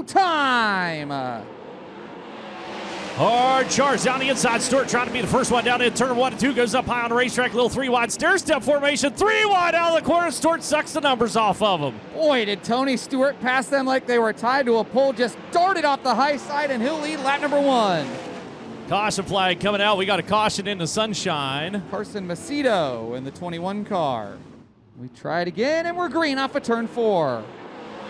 showtime! Hard charge down the inside. Stewart trying to be the first one down in turn 1 and 2. Goes up high on the racetrack. Little 3-wide stair step formation. 3-wide out of the corner. Stewart sucks the numbers off of him. Boy, did Tony Stewart pass them like they were tied to a pole. Just darted off the high side, and he'll lead lap number 1. Caution flag coming out. We got a caution in the sunshine. Carson Macedo in the 21 car. We try it again, and we're green off of turn 4.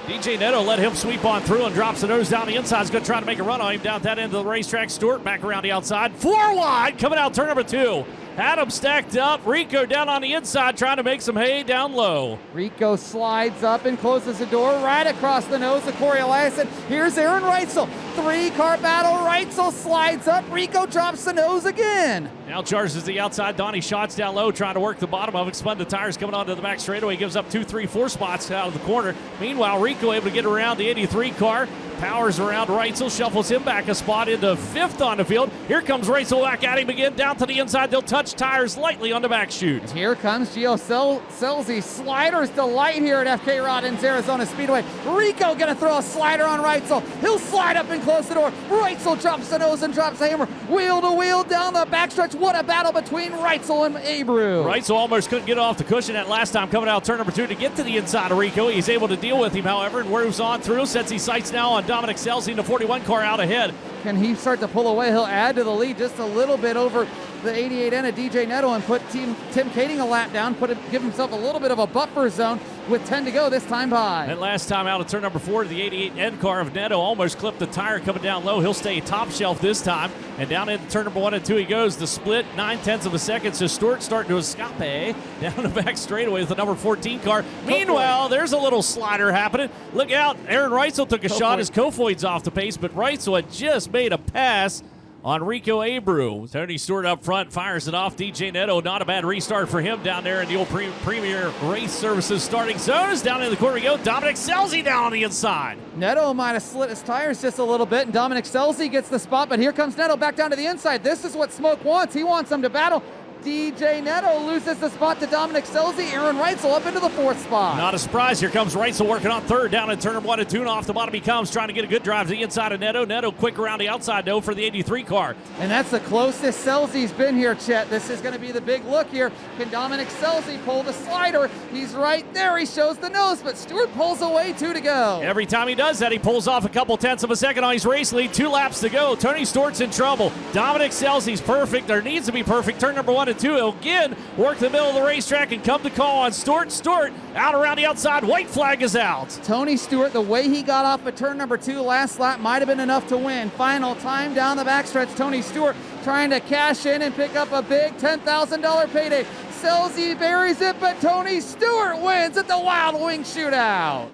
DJ Neto let him sweep on through and drops the nose down the inside. He's going to try to make a run on him down at that end of the racetrack. Stewart back around the outside. 4 wide coming out turn number 2. Adam stacked up. Rico down on the inside trying to make some hay down low. Rico slides up and closes the door right across the nose of Corey Eliason. Here's Aaron Reitzel. 3-car battle. Reitzel slides up. Rico drops the nose again. Now charges the outside. Donnie Schatz down low trying to work the bottom of it. Spun the tires coming onto the back straightaway. Gives up 2, 3, 4 spots out of the corner. Meanwhile, Rico able to get around the 83 car. Powers around Reitzel, shuffles him back a spot into 5th on the field. Here comes Reitzel back at him again, down to the inside. They'll touch tires lightly on the back chute. Here comes Gio Scelzi. Sliders delight here at FK Roddins Arizona Speedway. Rico gonna throw a slider on Reitzel. He'll slide up and close the door. Reitzel drops the nose and drops the hammer. Wheel to wheel down the backstretch. What a battle between Reitzel and Abreu. Reitzel almost couldn't get off the cushion that last time coming out turn number 2 to get to the inside of Rico. He's able to deal with him, however, and moves on through. Sets his sights now on Dominic Scelzi in the 41 car out ahead. Can he start to pull away? He'll add to the lead just a little bit over the 88N of DJ Neto and put Tim Kading a lap down, give himself a little bit of a buffer zone with 10 to go this time by. And last time out of turn number 4, the 88N car of Neto almost clipped the tire coming down low. He'll stay top shelf this time. And down into turn number 1 and 2 he goes. The split 9/10 of a second. So Stewart starting to escape down the back straightaway with the number 14 car. Meanwhile, there's a little slider happening. Look out. Aaron Reitzel took a shot as Kofoid's off the pace, but Reitzel had just made a pass on Rico Abreu. Tony Stewart up front fires it off. DJ Neto, not a bad restart for him down there in the old Premier Race Services starting zones. Down in the corner we go. Dominic Scelzi down on the inside. Neto might have slit his tires just a little bit, and Dominic Scelzi gets the spot, but here comes Neto back down to the inside. This is what Smoke wants. He wants them to battle. DJ Neto loses the spot to Dominic Scelzi. Aaron Reitzel up into the 4th spot. Not a surprise. Here comes Reitzel working on 3rd down in turn 1 and 2. And off the bottom he comes, trying to get a good drive to the inside of Neto. Neto quick around the outside, though, for the 83 car. And that's the closest Scelzi's been here, Chet. This is going to be the big look here. Can Dominic Scelzi pull the slider? He's right there. He shows the nose, but Stewart pulls away. 2 to go. Every time he does that, he pulls off a couple tenths of a second on his race lead. 2 laps to go. Tony Stewart's in trouble. Dominic Scelzi's perfect, or needs to be perfect. Turn number 1 and 2. He'll again work the middle of the racetrack and come to call on Stewart. Stewart out around the outside. White flag is out. Tony Stewart, the way he got off at turn number 2 last lap might have been enough to win. Final time down the backstretch. Tony Stewart trying to cash in and pick up a big $10,000 payday. Scelzi buries it, but Tony Stewart wins at the Wild Wing Shootout.